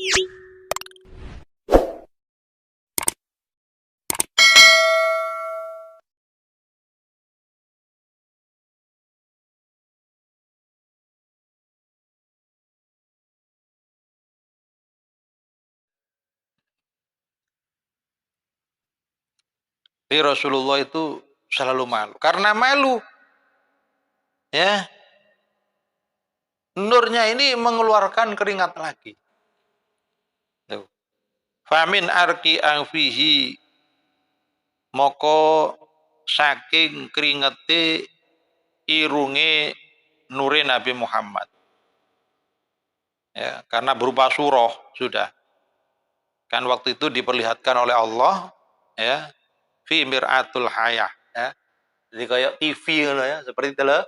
Jadi Rasulullah itu selalu malu. Karena malu, ya, nurnya ini mengeluarkan keringat lagi. Famin arki angfihi moko saking keringete irunge nure Nabi Muhammad. Ya, karena berupa surah sudah. Kan waktu itu diperlihatkan oleh Allah, ya, fi mir'atul hayah, ya. Jadi kayak TV ya, seperti itu loh.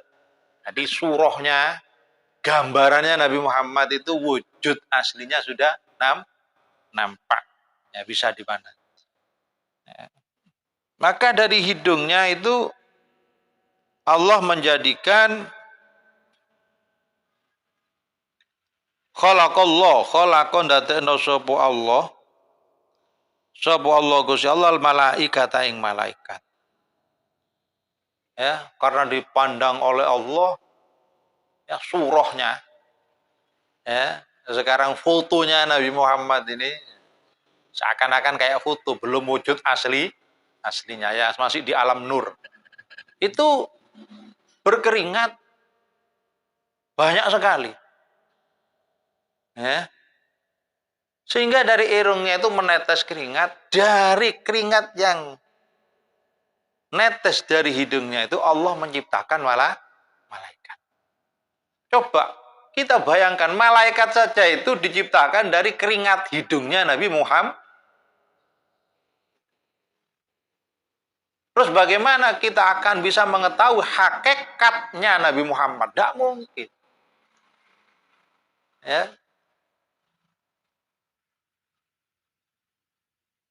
Jadi surahnya, gambarannya Nabi Muhammad itu wujud aslinya sudah nampak. Ya, bisa di mana. Ya. Maka dari hidungnya itu Allah menjadikan khalaqon dadekno sapa Allah Gusti Allah malaikat ing malaikat. Ya, karena dipandang oleh Allah ya surahnya, ya. Sekarang fotonya Nabi Muhammad ini seakan-akan kayak foto, belum wujud aslinya ya, masih di alam nur. Itu berkeringat banyak sekali. Ya. Sehingga dari irungnya itu menetes keringat, dari keringat yang netes dari hidungnya itu Allah menciptakan malaikat. Coba kita bayangkan malaikat saja itu diciptakan dari keringat hidungnya Nabi Muhammad. Terus bagaimana kita akan bisa mengetahui hakikatnya Nabi Muhammad? Tidak mungkin. Ya.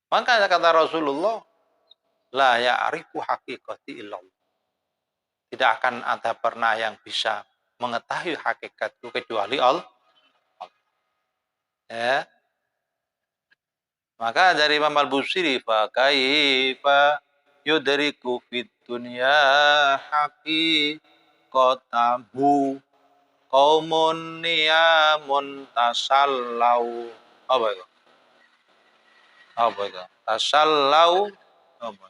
Maka kata Rasulullah, la ya'rifu haqiqati illallah. Tidak akan ada pernah yang bisa mengetahui hakikatku kecuali Allah. Ya. Maka dari Imam Al-Busiri, fa kaifa yudriku fid dunya haqiqatahu qaumun niyamun tasallau. Apa itu? Apa itu? Tasallau apa?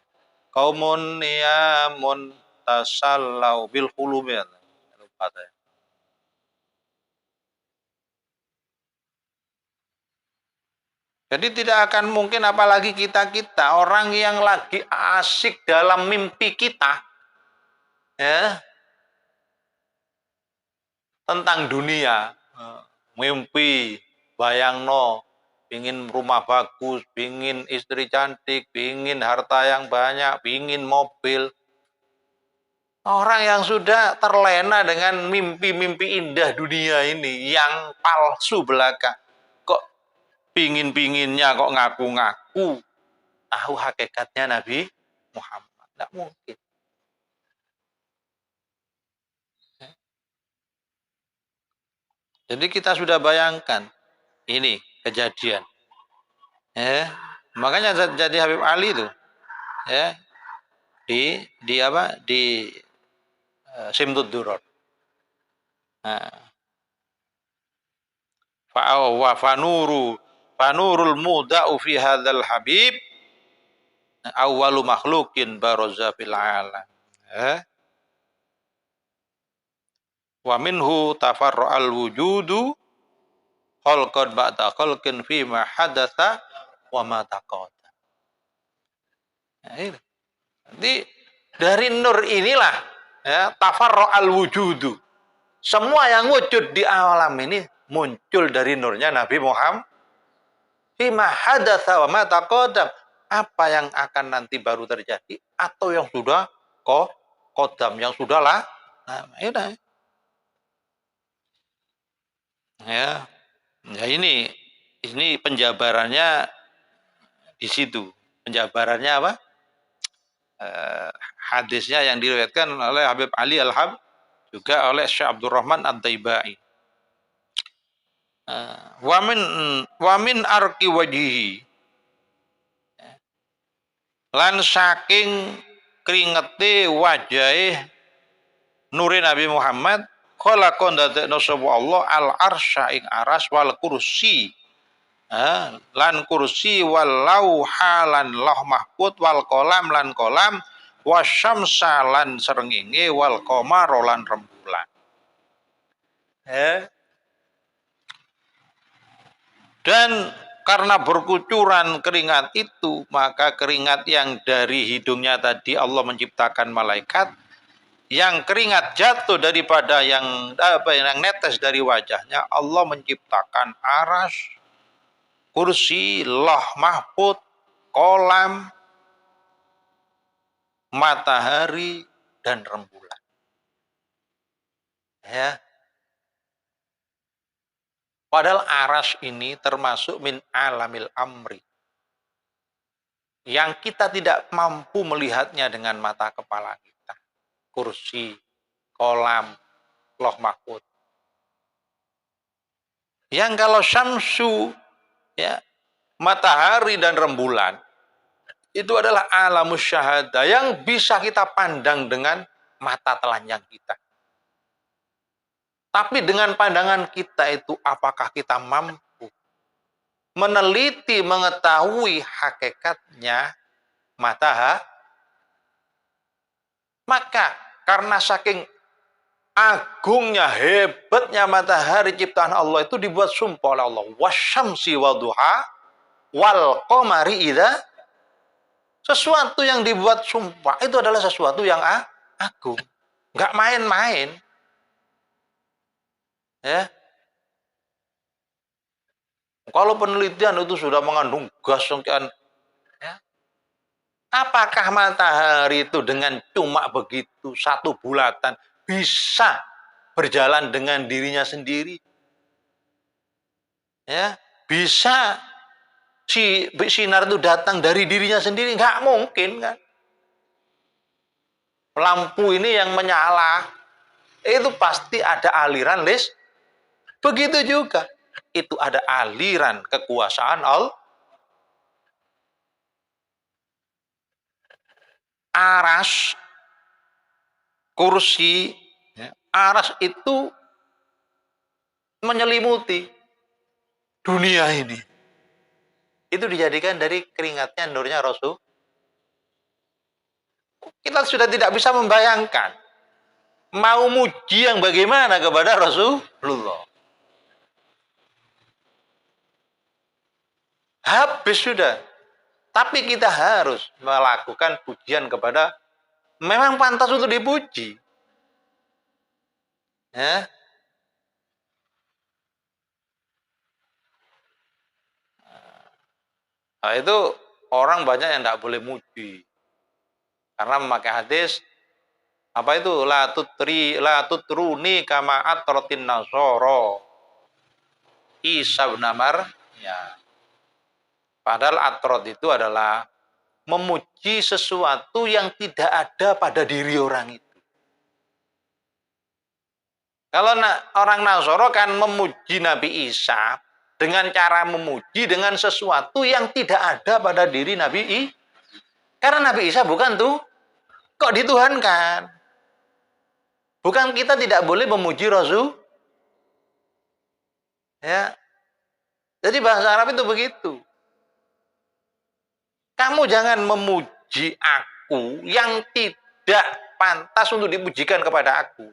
Qaumun niyamun tasallau bil qulubi. Lupa saya. Jadi tidak akan mungkin apalagi kita-kita orang yang lagi asik dalam mimpi kita, ya, tentang dunia, mimpi, bayangno, pingin rumah bagus, pingin istri cantik, pingin harta yang banyak, pingin mobil. Orang yang sudah terlena dengan mimpi-mimpi indah dunia ini yang palsu belaka, kok pingin-pinginnya kok ngaku-ngaku tahu hakikatnya Nabi Muhammad. Tidak mungkin. Jadi kita sudah bayangkan ini kejadian. Ya. Makanya jadi Habib Ali itu, ya, di apa? Di Simtud Duror. Nah, wa fanurul muda'u fi hadzal habib awwalu makhluqin baraza fil alam. Ya. Wa minhu tafarra'al wujudu khalqan ba'da khalqin fi ma hadatsa wa ma taqaddam. Nah, ini. Jadi dari nur inilah ya tafarra'al wujudu. Semua yang wujud di alam ini muncul dari nurnya Nabi Muhammad. Fi ma hadatsa wa ma taqaddam. Apa yang akan nanti baru terjadi atau yang sudah qadam yang sudahlah. Nah, ini. Ya. Ya ini penjabarannya di situ. Penjabarannya apa? Hadisnya yang diriwayatkan oleh Habib Ali Al-Hab juga oleh Syekh Abdurrahman Ad-Daibai. Wamin arki wajihi, lan saking keringete wajahe nuri Nabi Muhammad khalaqon dadekno sapa Allah al arsya ing aras wal kursi, lan kursi wal lauha lan lauh mahfud wal kolam lan kolam wasyamsa lan srengenge wal qamar lan rembulan. Dan karena berkucuran keringat itu, maka keringat yang dari hidungnya tadi Allah menciptakan malaikat, yang keringat jatuh daripada yang netes dari wajahnya Allah menciptakan aras, kursi, lauh mahfud, kolam, matahari dan rembulan. Ya. Padahal aras ini termasuk min alamil amri, yang kita tidak mampu melihatnya dengan mata kepala kita. Kursi, kolam, lauh mahfud. Yang kalau syamsu, ya, matahari dan rembulan, itu adalah alamus syahadah yang bisa kita pandang dengan mata telanjang kita. Tapi dengan pandangan kita itu, apakah kita mampu meneliti, mengetahui hakikatnya matahari? Maka karena saking agungnya, hebatnya matahari ciptaan Allah itu dibuat sumpah oleh Allah. Wasyamsi wadduha wal qamari idza. Sesuatu yang dibuat sumpah itu adalah sesuatu yang agung. Enggak main-main. Ya. Kalau penelitian itu sudah mengandung gas sekian, ya. Apakah matahari itu dengan cuma begitu satu bulatan bisa berjalan dengan dirinya sendiri? Ya, bisa si sinar itu datang dari dirinya sendiri? Nggak mungkin kan? Lampu ini yang menyala, itu pasti ada aliran listrik. Begitu juga, itu ada aliran kekuasaan Allah. Aras, kursi, ya, aras itu menyelimuti dunia ini. Itu dijadikan dari keringatnya nurnya Rasul. Kita sudah tidak bisa membayangkan mau muji yang bagaimana kepada Rasulullah. Habis sudah. Tapi kita harus melakukan pujian kepada, memang pantas untuk dipuji. Ya. Nah, itu orang banyak yang tidak boleh muji. Karena memakai hadis, apa itu? La tutruni kama atratin nasoro Isa bin Maryam. Ya. Padahal atrot itu adalah memuji sesuatu yang tidak ada pada diri orang itu. Kalau orang Nasoro kan memuji Nabi Isa dengan cara memuji dengan sesuatu yang tidak ada pada diri Nabi Isa. Karena Nabi Isa bukan tuh, kok dituhankan. Bukan kita tidak boleh memuji Rasul. Ya. Jadi bahasa Arab itu begitu. Kamu jangan memuji aku yang tidak pantas untuk dipujikan kepada aku.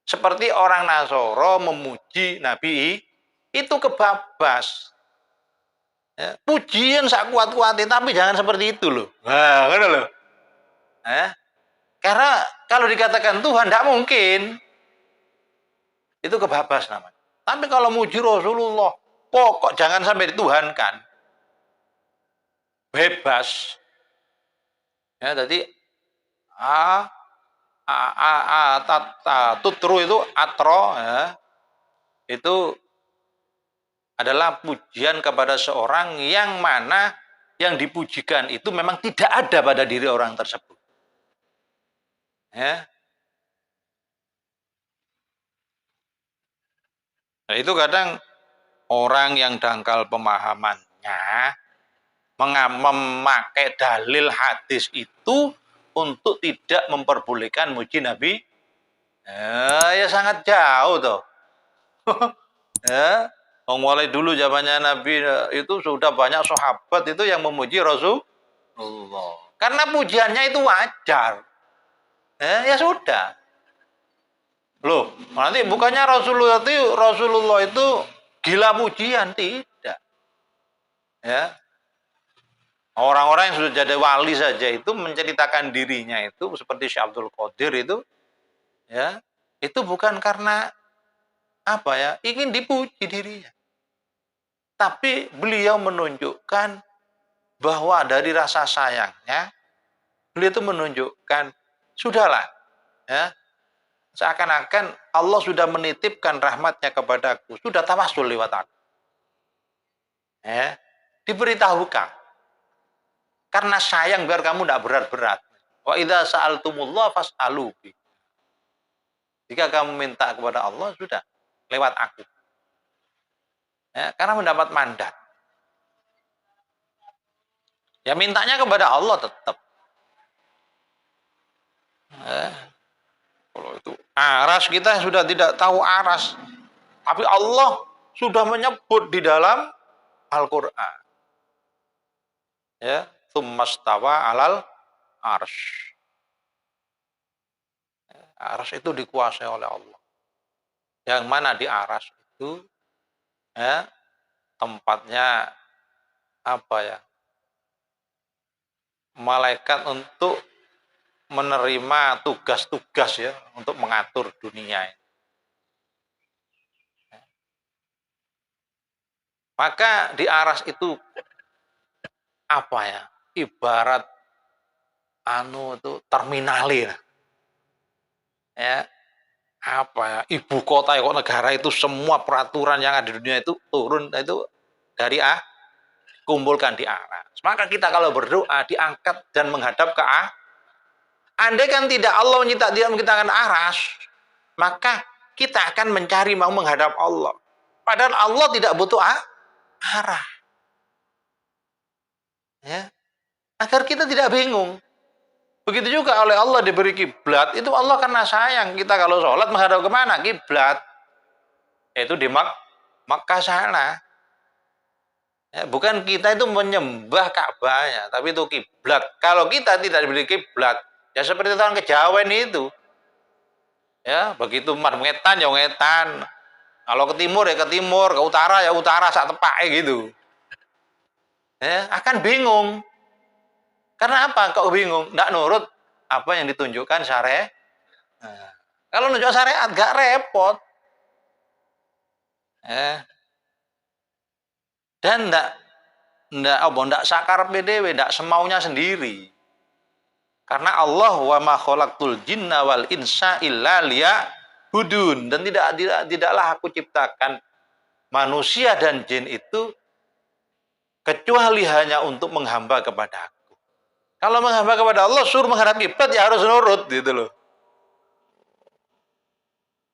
Seperti orang Nasoro memuji Nabi, itu kebabas. Ya, pujian sak kuat-kuatin, tapi jangan seperti itu loh. Nah, kan loh. Karena kalau dikatakan Tuhan, tidak mungkin. Itu kebabas namanya. Tapi kalau muji Rasulullah, pokok jangan sampai dituhankan. Bebas. Ya, tadi tutru itu atro, ya, itu adalah pujian kepada seorang yang mana yang dipujikan itu memang tidak ada pada diri orang tersebut. Ya. Nah, itu kadang orang yang dangkal pemahamannya memakai dalil hadis itu untuk tidak memperbolehkan muji Nabi. Ya sangat jauh tuh. Ya, mulai dulu zamannya Nabi itu sudah banyak sahabat itu yang memuji Rasulullah. Karena pujiannya itu wajar. Ya sudah. Loh, nanti bukannya Rasulullah itu gila pujian, tidak. Ya. Orang-orang yang sudah jadi wali saja itu menceritakan dirinya itu seperti Syekh Abdul Qadir itu, ya, itu bukan karena apa ya, ingin dipuji dirinya. Tapi beliau menunjukkan bahwa dari rasa sayangnya, beliau itu menunjukkan, sudahlah, ya, seakan-akan Allah sudah menitipkan rahmatnya kepadaku, sudah tawasul lewat aku. Ya, diberitahukan. Karena sayang biar kamu tidak berat-berat. Wa idza sa'altumullah fas'alu. Jika kamu minta kepada Allah, sudah lewat aku. Ya, karena mendapat mandat. Ya mintanya kepada Allah tetap. Ya, kalau itu aras kita sudah tidak tahu aras. Tapi Allah sudah menyebut di dalam Al-Quran. Ya, tsummastawa alal arsy. Aras itu dikuasai oleh Allah. Yang mana di aras itu, ya, tempatnya apa ya? Malaikat untuk menerima tugas-tugas ya untuk mengatur dunia. Maka di aras itu apa ya? Ibarat itu terminalin. Ya, apa ya? Ibu kota kok negara itu semua peraturan yang ada di dunia itu turun itu dari kumpulkan di aras. Maka kita kalau berdoa diangkat dan menghadap ke andai kan tidak Allah menciptakan aras, maka kita akan mencari mau menghadap Allah. Padahal Allah tidak butuh arah. Ya. Agar kita tidak bingung. Begitu juga oleh Allah diberi kiblat, itu Allah karena sayang kita kalau sholat menghadap kemana? Kiblat. Yaitu di Makkah sana. Ya, bukan kita itu menyembah Ka'bahnya, tapi itu kiblat. Kalau kita tidak diberi kiblat, ya seperti orang kejawen itu. Ya, begitu ngetan ya ngetan. Kalau ke timur ya ke timur, ke utara ya utara sak tepake gitu. Ya, akan bingung. Karena apa? Kok bingung? Nggak nurut apa yang ditunjukkan syariat. Nah, kalau nunjuk syariat gak repot. Ya. Dan ndak sakar PDW, ndak semaunya sendiri. Karena Allah wa ma khalaqtul jinna wal insa illa liya'budun, dan tidaklah aku ciptakan manusia dan jin itu kecuali hanya untuk menghamba kepada aku. Kalau menghamba kepada Allah suruh menghadap kiblat ya harus nurut gitu loh.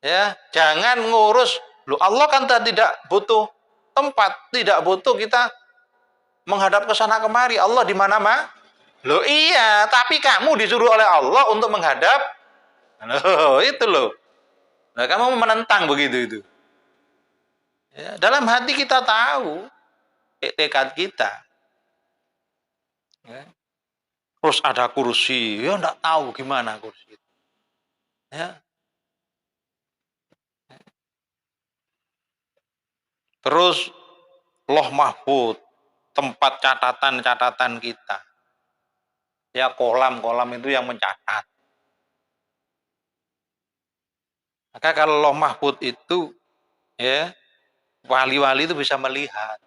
Ya, jangan ngurus. Loh, Allah kan tidak butuh tempat, tidak butuh kita menghadap ke sana kemari. Allah di mana-mana. Loh iya, tapi kamu disuruh oleh Allah untuk menghadap. Loh, itu loh. Nah, kamu menentang begitu itu. Ya, dalam hati kita tahu tekad kita. Ya. Terus ada kursi, ya enggak tahu gimana kursi itu. Ya. Terus Loh Mahfud, tempat catatan-catatan kita. Ya kolam-kolam itu yang mencatat. Maka kalau Loh Mahfud itu ya wali-wali itu bisa melihat.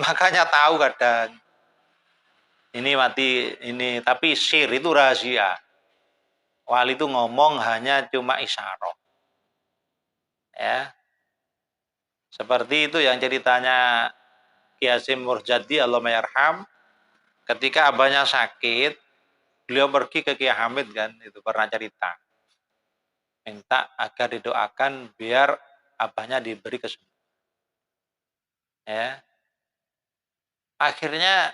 Makanya tahu kadang ini mati ini, tapi sir itu rahasia. Wali itu ngomong hanya cuma isyarat. Ya. Seperti itu yang ceritanya Ki Hasyim Murjadi Allahumayarham, ketika abahnya sakit, beliau pergi ke Ki Hamid kan, itu pernah cerita. Minta agar didoakan biar abahnya diberi kesembuhan. Ya. Akhirnya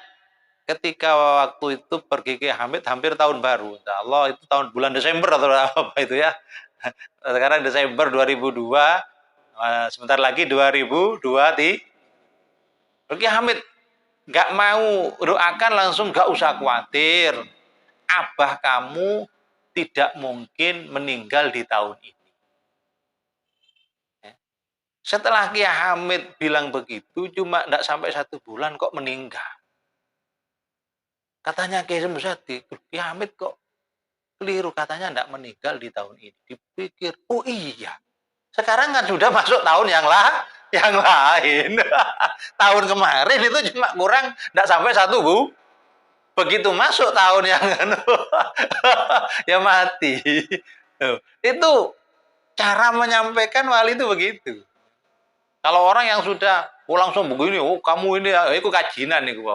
ketika waktu itu pergi ke Hamid hampir tahun baru. Insya Allah itu tahun bulan Desember atau apa itu ya. Sekarang Desember 2002, sebentar lagi 2002 di pergi Hamid. Nggak mau doakan langsung, nggak usah khawatir. Abah kamu tidak mungkin meninggal di tahun ini. Setelah Kiai Hamid bilang begitu, cuma tidak sampai 1 bulan kok meninggal. Katanya Kiai Musadi, Kiai Hamid kok keliru, katanya tidak meninggal di tahun ini. Dipikir, oh iya, sekarang kan sudah masuk tahun yang lain. Tahun kemarin itu cuma kurang tidak sampai 1 bu. Begitu masuk tahun yang ya mati. Itu cara menyampaikan wali itu begitu. Kalau orang yang sudah langsung begini, oh kamu ini, itu kajinan nih gue.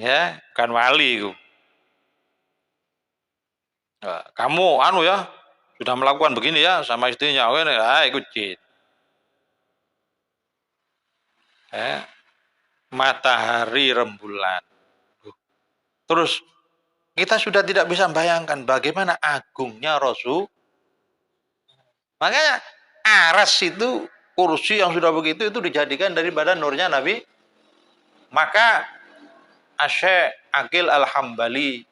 Ya, kan wali itu. Kamu anu ya, sudah melakukan begini ya sama istrinya, ikut jin. Matahari rembulan. Terus kita sudah tidak bisa bayangkan bagaimana agungnya Rasul. Makanya aras itu, kursi yang sudah begitu itu dijadikan dari badan nurnya Nabi. Maka Syekh Aqil Al-Hambali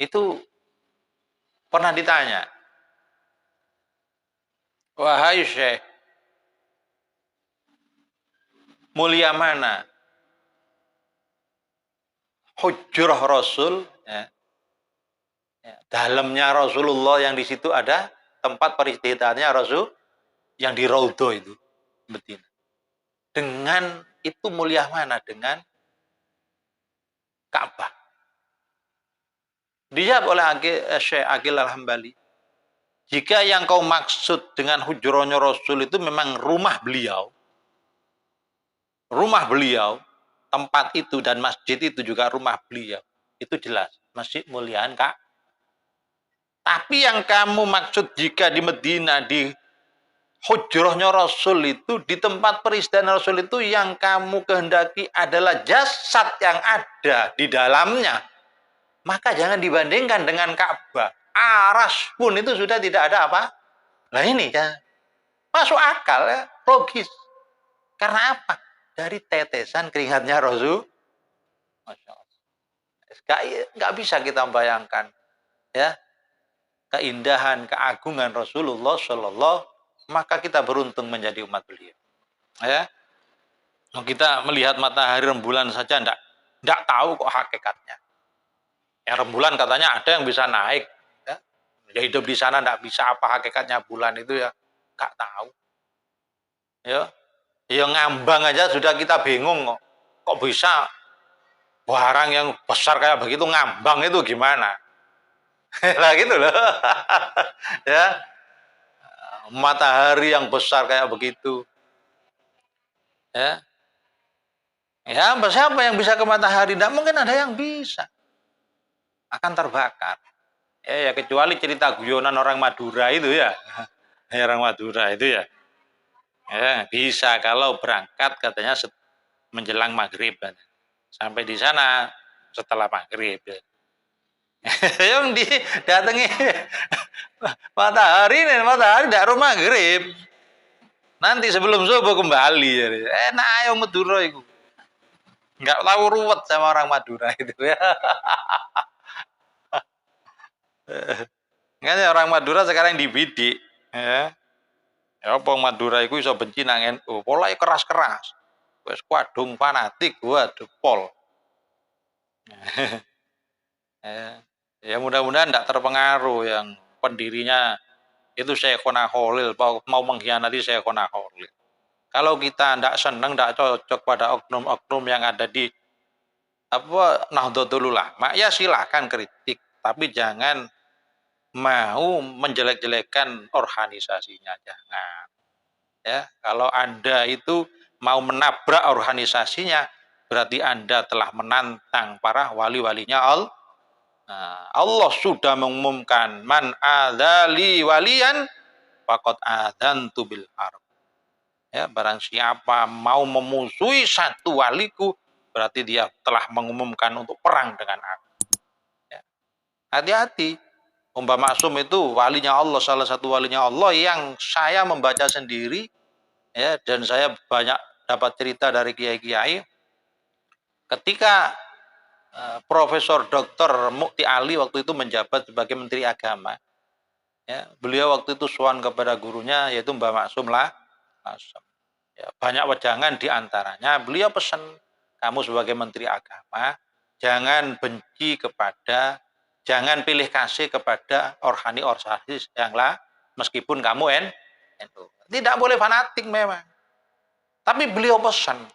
itu pernah ditanya, wahai Syekh, mulia mana hujrah Rasul, dalamnya Rasulullah yang di situ ada tempat peristidahannya Rasul yang di Raudhah itu, Medina. Dengan itu mulia mana dengan Ka'bah? Dijawab oleh Syekh Aqil Al-Hambali, jika yang kau maksud dengan hujrahnya Rasul itu memang rumah beliau, tempat itu dan masjid itu juga rumah beliau, itu jelas masjid muliaan Kak. Tapi yang kamu maksud jika di Medina, di hujrahnya Rasul itu, di tempat peristidahan Rasul itu, yang kamu kehendaki adalah jasad yang ada di dalamnya, maka jangan dibandingkan dengan Ka'bah. Aras pun itu sudah tidak ada apa. Nah ini ya, masuk akal ya, logis. Karena apa? Dari tetesan keringatnya Rasul. Masya Allah. Nggak bisa kita bayangkan ya keindahan, keagungan Rasulullah Shallallahu. Maka kita beruntung menjadi umat beliau. Ya, kita melihat matahari rembulan saja nggak tahu kok hakikatnya. Ya rembulan katanya ada yang bisa naik. Ya hidup di sana nggak bisa, apa hakikatnya bulan itu ya nggak tahu. Ya ngambang aja sudah kita bingung kok bisa barang yang besar kayak begitu ngambang itu gimana? Lah gitu loh. Ya, matahari yang besar kayak begitu. Ya. Ya, siapa yang bisa ke matahari? Tidak mungkin ada yang bisa. Akan terbakar. Ya kecuali cerita guyonan orang Madura itu ya. Orang Madura itu ya. Ya, bisa kalau berangkat katanya menjelang maghrib. Sampai di sana setelah maghrib. Yang didatangi matahari tidak rumah maghrib. Nanti sebelum subuh kembali. Enak ayo Madura itu. Nggak tahu ruwet sama orang Madura itu ya. Makanya orang Madura sekarang dibidik. Ya. Ya apa Madura itu iso benci nang NU. Polanya keras-keras. Wes kuadung fanatik gua depol. Ya mudah-mudahan tidak terpengaruh yang pendirinya itu Syekhona Khalil mau mengkhianati Syekhona Khalil. Kalau kita tidak senang, tidak cocok pada oknum-oknum yang ada di Nahdlatul Ulama, ya silahkan kritik, tapi jangan mau menjelek-jelekan organisasinya, jangan. Ya, kalau Anda itu mau menabrak organisasinya, berarti Anda telah menantang para wali-walinya Allah. Allah sudah mengumumkan man adzali waliyan faqad adzantu bil harb. Ya, barang siapa mau memusuhi satu waliku, berarti dia telah mengumumkan untuk perang dengan aku. Ya. Hati-hati. Mbah Maksum itu walinya Allah, salah satu walinya Allah yang saya membaca sendiri, ya, dan saya banyak dapat cerita dari kiai-kiai. Ketika Profesor Dr. Mukti Ali waktu itu menjabat sebagai Menteri Agama, ya, beliau waktu itu sowan kepada gurunya yaitu Mbah Maksum lah. Ya, banyak wejangan diantaranya beliau pesan, kamu sebagai Menteri Agama jangan benci kepada, jangan pilih kasih kepada organisasi yang lah, meskipun kamu NU. Tidak boleh fanatik memang. Tapi beliau pesan,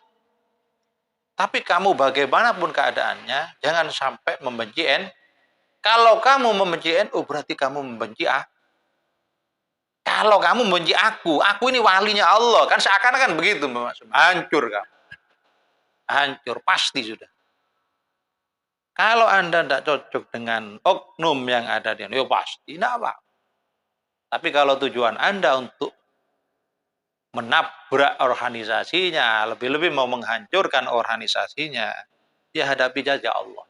tapi kamu bagaimanapun keadaannya jangan sampai membenci NU. Kalau kamu membenci NU berarti kamu membenci A. Kalau kamu membenci aku ini walinya Allah, kan seakan-akan begitu, hancur kamu. Hancur, pasti sudah. Kalau Anda tidak cocok dengan oknum yang ada di ya pasti tidak apa. Tapi kalau tujuan Anda untuk menabrak organisasinya, lebih-lebih mau menghancurkan organisasinya, ya hadapi saja Allah.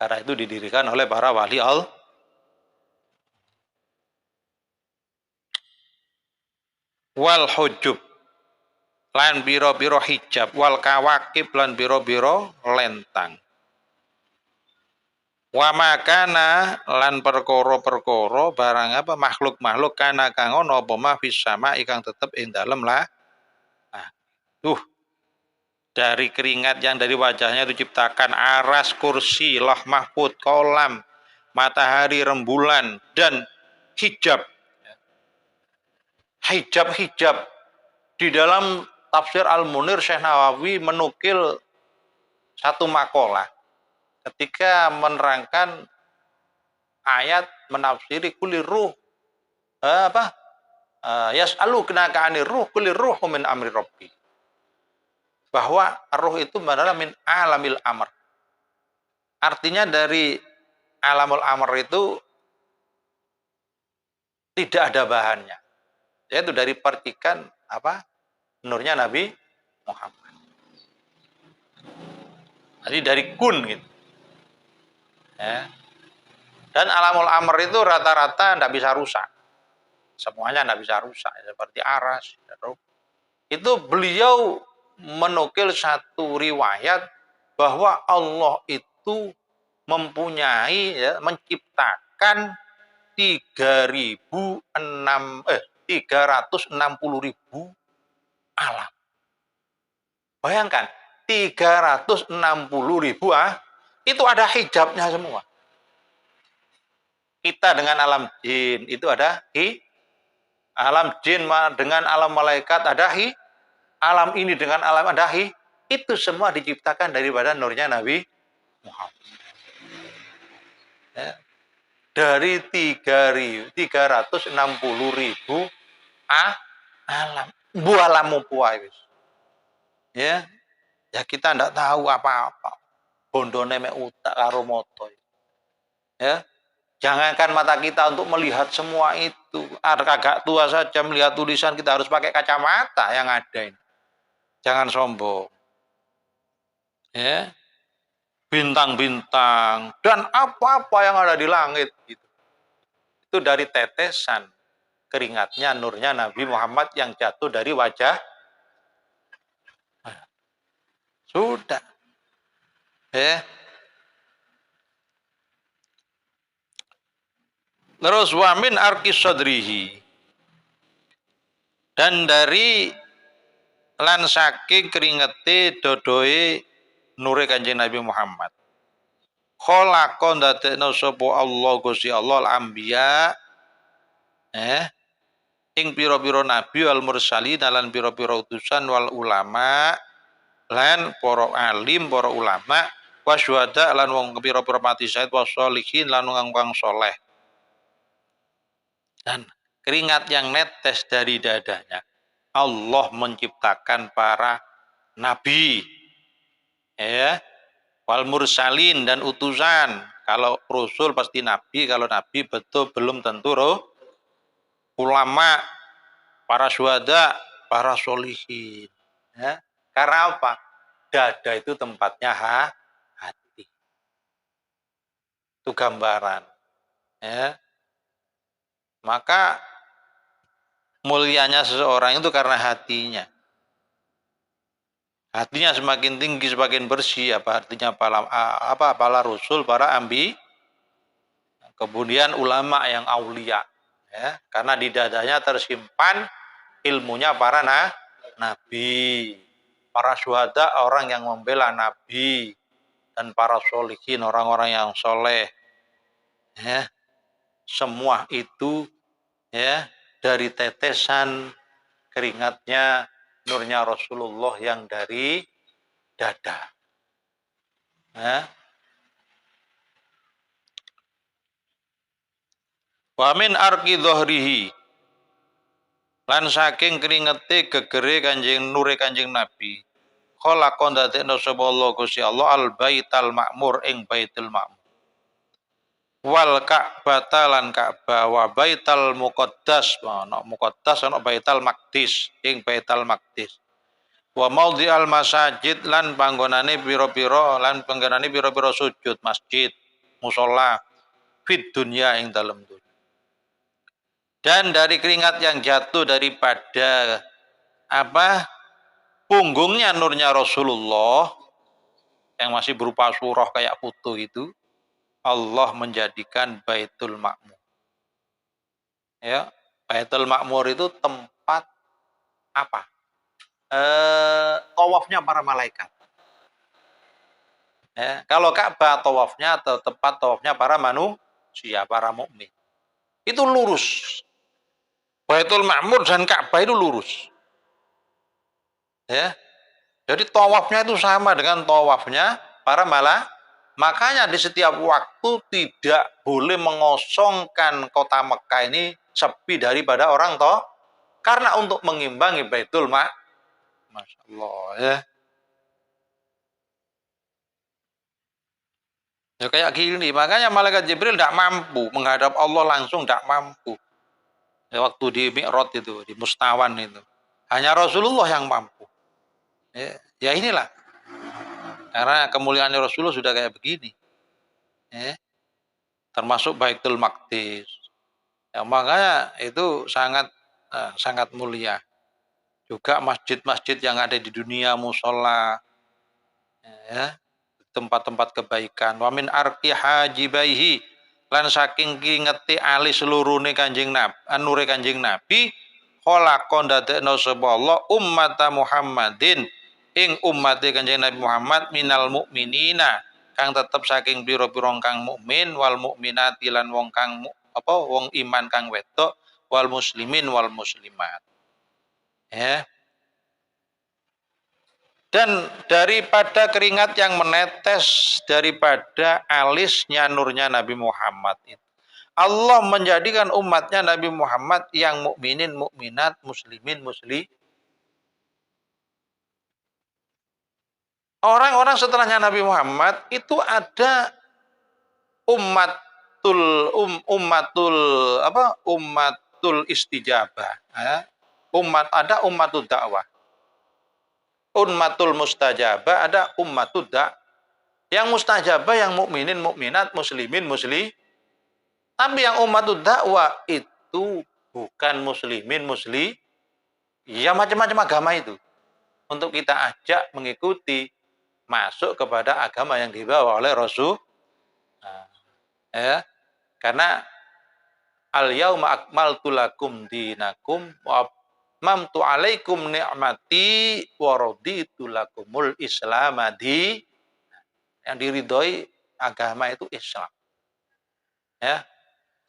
Karena itu didirikan oleh para wali Allah. Wal hujub lan biro-biro hijab, wal kawakib lan biro-biro lentang. Wa makana lan perkara-perkara barang apa makhluk-makhluk kana kang ana apa ma fis sama ikang tetep ing dalem lah. Nah, dari keringat yang dari wajahnya itu ciptakan aras, kursi, loh mahfud, kolam, matahari, rembulan dan hijab. Hijab di dalam tafsir Al-Munir Syekh Nawawi menukil satu makalah ketika menerangkan ayat menafsiri kulir ruh yas'alu kenaka anir ruh kulir ruh min amri rabbi, bahwa ruh itu adalah min alamil amr. Artinya dari alamul amr itu tidak ada bahannya, yaitu dari percikan apa nurnya Nabi Muhammad. Jadi dari kun gitu. Ya. Dan alamul amr itu rata-rata tidak bisa rusak. Semuanya tidak bisa rusak, seperti aras. Itu beliau menukil satu riwayat bahwa Allah itu mempunyai, ya, menciptakan 360.000 alam. Bayangkan 360.000 itu ada hijabnya semua. Kita dengan alam jin itu ada alam jin dengan alam malaikat ada alam ini dengan alam ada itu semua diciptakan daripada nurnya Nabi Muhammad. Ya. Dari 360.000 alam bualamu puai. Ya, ya kita tidak tahu apa-apa. Bondone mek utak karo moto. Ya, jangankan mata kita untuk melihat semua itu. Agak tua saja melihat tulisan kita harus pakai kacamata yang ada ini. Jangan sombong. Ya, bintang-bintang dan apa-apa yang ada di langit gitu. Itu dari tetesan keringatnya nurnya Nabi Muhammad yang jatuh dari wajah. Sudah. Ya. Terus wamin arkis sadrihi, dan dari lan saking keringete dodoe nure Kanjeng Nabi Muhammad. Khalaqon dadekno sapa Allah Gusti Allah al-anbiya ing pira-pira nabi wal mursalin lan pira-pira utusan wal ulama lan para alim para ulama wasyuhada lan wong pira-pira mati syahid wasolihin lan wong saleh. Dan keringat yang netes dari dadanya Allah menciptakan para nabi, ya, wal mursalin dan utusan. Kalau rasul pasti nabi, kalau nabi betul belum tentu ulama, para syuhada, para sholihin. Ya. Karena apa? Dada itu tempatnya hati. Itu gambaran. Ya. Maka mulianya seseorang itu karena hatinya. Hatinya semakin tinggi, semakin bersih. Apa artinya para rasul, para ambi, kemudian ulama yang aulia. Ya. Karena di dadanya tersimpan ilmunya para nabi. Para syuhada orang yang membela nabi. Dan para sholihin orang-orang yang soleh. Ya. Semua itu ya dari tetesan keringatnya nurnya Rasulullah yang dari dada. Ya. Wa min arqi dhahrihi lan saking keringete gegere Kanjeng nure Kanjeng Nabi. Khalaqon dadekno sapa Allah Gusti Allah al baital makmur ing baitul makmur. Wal Ka'bah lan Ka'bah wa baital muqaddas ana muqaddas ana baital maqdis ing baital maqdis. Wa maudhi'al masajid lan panggonane pira-pira lan panggonane pira-pira sujud masjid musala fit dunya ing dalem dunya. Dan dari keringat yang jatuh daripada punggungnya nurnya Rasulullah yang masih berupa surah kayak foto itu, Allah menjadikan Baitul Ma'mur. Ya, Baitul Ma'mur itu tempat apa? Tawafnya para malaikat. Ya, kalau Ka'bah tawafnya atau tempat tawafnya para manusia, para mukmin. Itu lurus. Baitul Ma'mur dan Ka'bah itu lurus. Ya. Jadi tawafnya itu sama dengan tawafnya para malaikat. Makanya di setiap waktu tidak boleh mengosongkan kota Mekah ini sepi daripada orang toh. Karena untuk mengimbangi Baitul Ma'mur. Masya Allah ya. Ya kayak gini, makanya malaikat Jibril tidak mampu menghadap Allah langsung, tidak mampu. Ya, waktu di Mi'raj itu, di Mustawan itu. Hanya Rasulullah yang mampu. Ya inilah. Karena kemuliaan Rasulullah sudah kayak begini. Ya. Termasuk Baitul Maqdis. Ya, makanya itu sangat mulia. Juga masjid-masjid yang ada di dunia musola. Ya. Tempat-tempat kebaikan. Wa min arqi hajibaihi lan saking ngeti alis selurune Kanjeng Nabi, anure Kanjeng Nabi, khalaqon dadekno sapa Allah ummata Muhammadin ing ummate Kanjeng Nabi Muhammad minal mukminina kang tetep saking pira-pira kang mukmin wal mukminati lan wong kang wong iman kang wedok wal muslimin wal muslimat. Ya. Dan daripada keringat yang menetes daripada alisnya nurnya Nabi Muhammad itu. Allah menjadikan umatnya Nabi Muhammad yang mukminin, mukminat, muslimin, muslim. Orang-orang setelahnya Nabi Muhammad itu ada ummatul istijabah. Ya. Ada ummatul dakwah. Ummatul mustajabah, ada ummatul dakwah. Yang mustajabah yang mukminin, mukminat, muslimin, muslim. Tapi yang ummatul dakwah itu bukan muslimin, muslim. Ya macam-macam agama itu. Untuk kita ajak mengikuti masuk kepada agama yang dibawa oleh Rasul. Ya. Karena al-yauma akmaltu lakum dinakum wa atmamtu alaikum ni'mati wa raditu lakumul islamadi. Yang diridhoi agama itu Islam. Ya.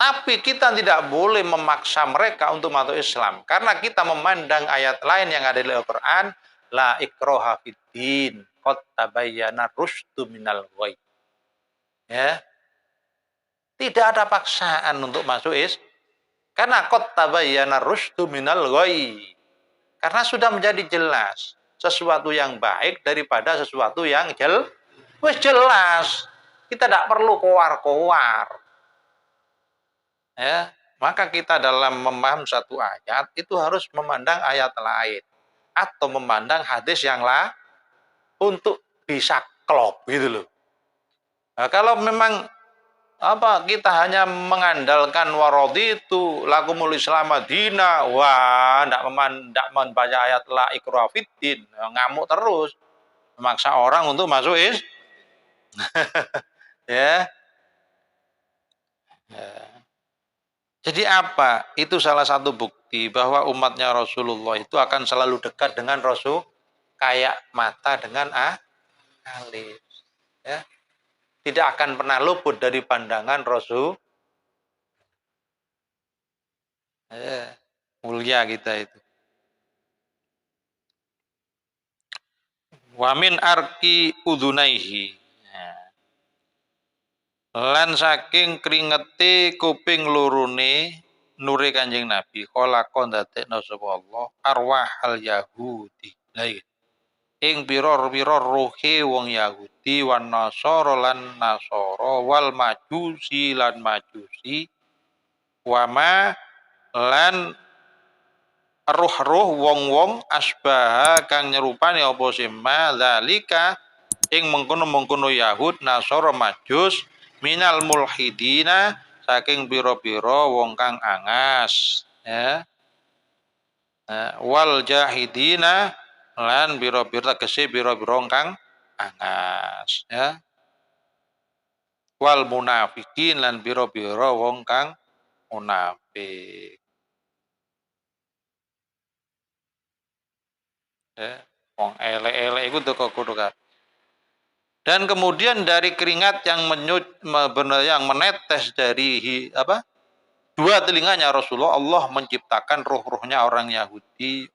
Tapi kita tidak boleh memaksa mereka untuk masuk Islam. Karena kita memandang ayat lain yang ada di Al-Quran. La ikraha fiddin. Qad tabayyana rusydu minal ghayy. Ya. Tidak ada paksaan untuk masuk Islam. Karena qad tabayyana rusydu minal ghayy. Karena sudah menjadi jelas. Sesuatu yang baik daripada sesuatu yang jelas. Kita tidak perlu koar-koar. Ya, Maka kita dalam memaham satu ayat itu harus memandang ayat lain atau memandang hadis yang lain untuk bisa klop gitu loh. Nah, kalau memang kita hanya mengandalkan warodi itu lakumul Islam Madinah, wah ndak membaca ayat la ikrah fiddin, ngamuk terus, memaksa orang untuk masuk ya. Jadi apa? Itu salah satu bukti bahwa umatnya Rasulullah itu akan selalu dekat dengan Rasul kayak mata dengan alis. Ya. Tidak akan pernah luput dari pandangan Rasul. Mulia kita itu. Wamin arki udunaihi. Lan saking kringeti kuping lurune nure Kanjeng Nabi kholaqon dadekna sapa Allah arwahal yahudi. Lah iki ing pira-pira ruhe wong Yahudi wan Nasara lan Nasara wal Majusi lan Majusi wama lan ruh-ruh wong-wong asbaha kang nyerupani apa sema zalika ing mengkono-mengkono Yahud Nasara Majus minal mulhidina saking pira-pira wong kang angas ya. Wal jahidina lan biro-biro tegese biro-biro kang angas ya. Wal munafikin lan biro-biro wong kang munafik ya. Wong elek-elek iku teko kudu. Dan kemudian dari keringat yang yang menetes dari dua telinganya Rasulullah, Allah menciptakan ruh-ruhnya orang Yahudi,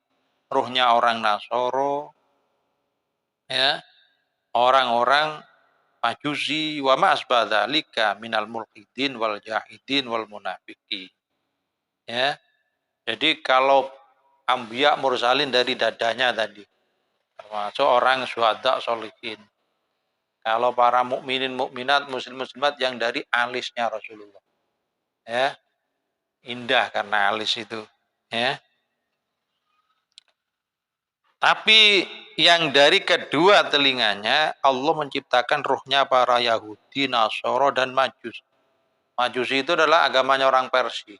ruhnya orang Nasoro, ya, orang-orang Majusi, wa ma asbadzalika minal mulhidin wal jahidin wal munafiqin. Ya. Jadi kalau Ambiya mursalin dari dadanya tadi, termasuk orang syuhada solihin. Kalau para mukminin mukminat muslim muslimat yang dari alisnya Rasulullah. Ya. Indah karena alis itu, ya. Tapi yang dari kedua telinganya Allah menciptakan ruhnya para Yahudi, Nasoro dan Majus. Majusi itu adalah agamanya orang Persia,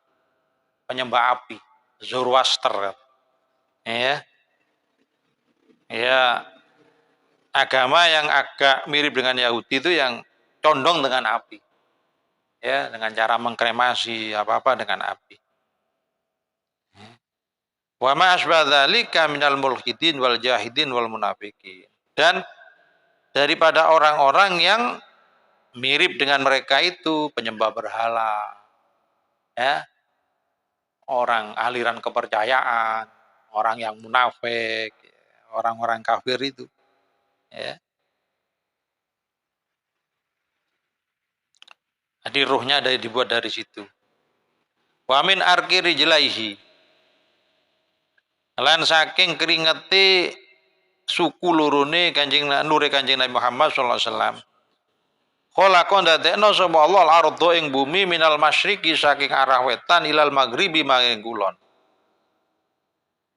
penyembah api, Zoroaster. Ya, ya agama yang agak mirip dengan Yahudi itu yang condong dengan api, ya dengan cara mengkremasi apa-apa dengan api. Wa ma asbadzalika minal mulhidin wal jahidin wal munafiqin. Dan daripada orang-orang yang mirip dengan mereka itu penyembah berhala, ya, orang aliran kepercayaan, orang yang munafik, orang-orang kafir itu, ya. Jadi ruhnya dibuat dari situ. Wa min arki rijlaihi. Lan saking keringeti suku lurune nure Kanjeng Nabi Muhammad sallallahu alaihi wasallam. Kholaqon dadekno sapa Allah al-ardha ing bumi minal masyriqi saking arah wetan ilal maghribi maring kulon.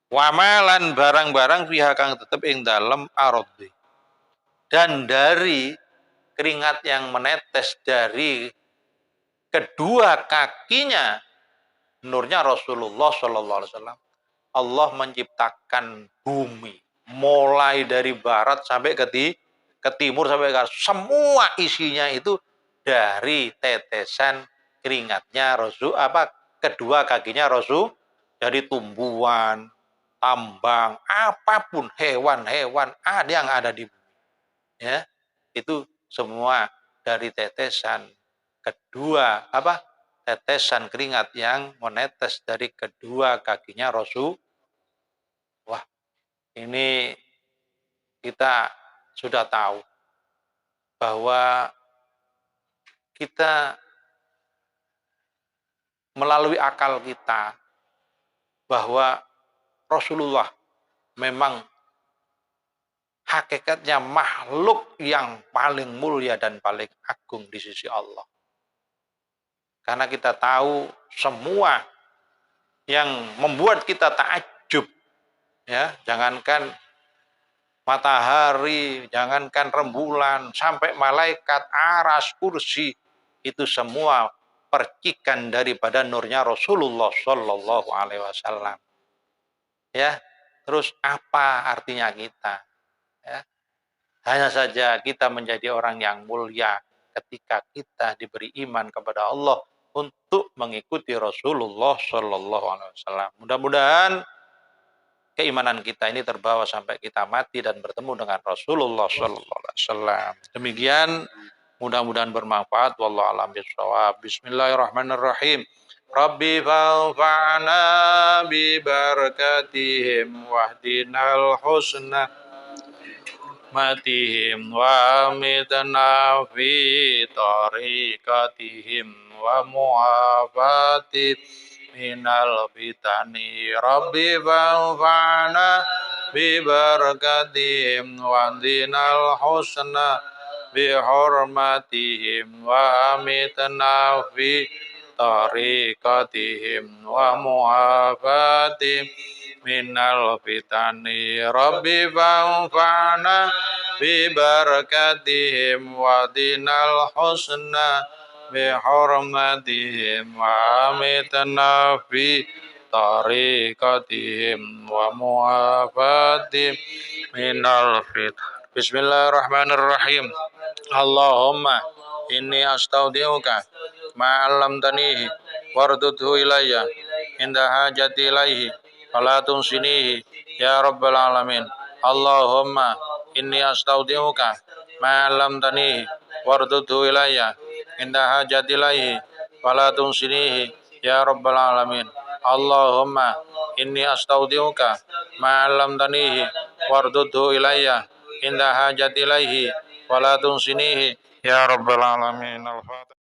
Wamalan barang-barang pihak kang tetep ing dalem ardhi. Dan dari keringat yang menetes dari kedua kakinya nurnya Rasulullah sallallahu alaihi wasallam. Allah menciptakan bumi mulai dari barat sampai ke timur sampai ke semua isinya itu dari tetesan keringatnya Rasul kedua kakinya Rasul dari tumbuhan, tambang, apapun hewan-hewan ada yang ada di bumi. Ya, itu semua dari tetesan kedua tetesan keringat yang menetes dari kedua kakinya Rasul. Wah, ini kita sudah tahu bahwa kita melalui akal kita bahwa Rasulullah memang hakikatnya makhluk yang paling mulia dan paling agung di sisi Allah. Karena kita tahu semua yang membuat kita takjub, ya, jangankan matahari, jangankan rembulan, sampai malaikat, aras, kursi, itu semua percikan daripada nurnya Rasulullah Shallallahu Alaihi Wasallam. Ya, terus apa artinya kita? Ya, hanya saja kita menjadi orang yang mulia ketika kita diberi iman kepada Allah untuk mengikuti Rasulullah Shallallahu Alaihi Wasallam. Mudah-mudahan keimanan kita ini terbawa sampai kita mati dan bertemu dengan Rasulullah Shallallahu Alaihi Wasallam. Demikian, mudah-mudahan bermanfaat. Wallahu a'lam bishawab. Bismillahirrahmanirrahim. Rabbi fa'fa'na bi barakatihim wahdinal husna matihim wa amitna fi tariqatihim wa mu'afati minal fitani rabbi fa'fa'na bi barakatihim wa dinal husna bi hurmatihim wa amitna fi tariqatihim wa mu'afati minal fitani rabbi fa'fa'na bi barakatihim wa dinal husna bi hurmatihim wa amitna fi tariqatihim wa mu'afati minal fitani. Bismillahirrahmanirrahim. Allahumma inni astaudiuka ma 'allamtanihi wardudhu ilayya inda hajati ilaihi fala tunsinihi ya rabbal alamin. Allahumma inni astaudiuka ma 'allamtanihi wardudhu ilayya inda hajati ilaihi fala tunsinihi ya rabbal alamin. Allahumma inni astaudiuka ma 'allamtanihi wardudhu ilayya inda hajati ilaihi wala tunsinihi ya rabbal alamin. Al-Fatihah.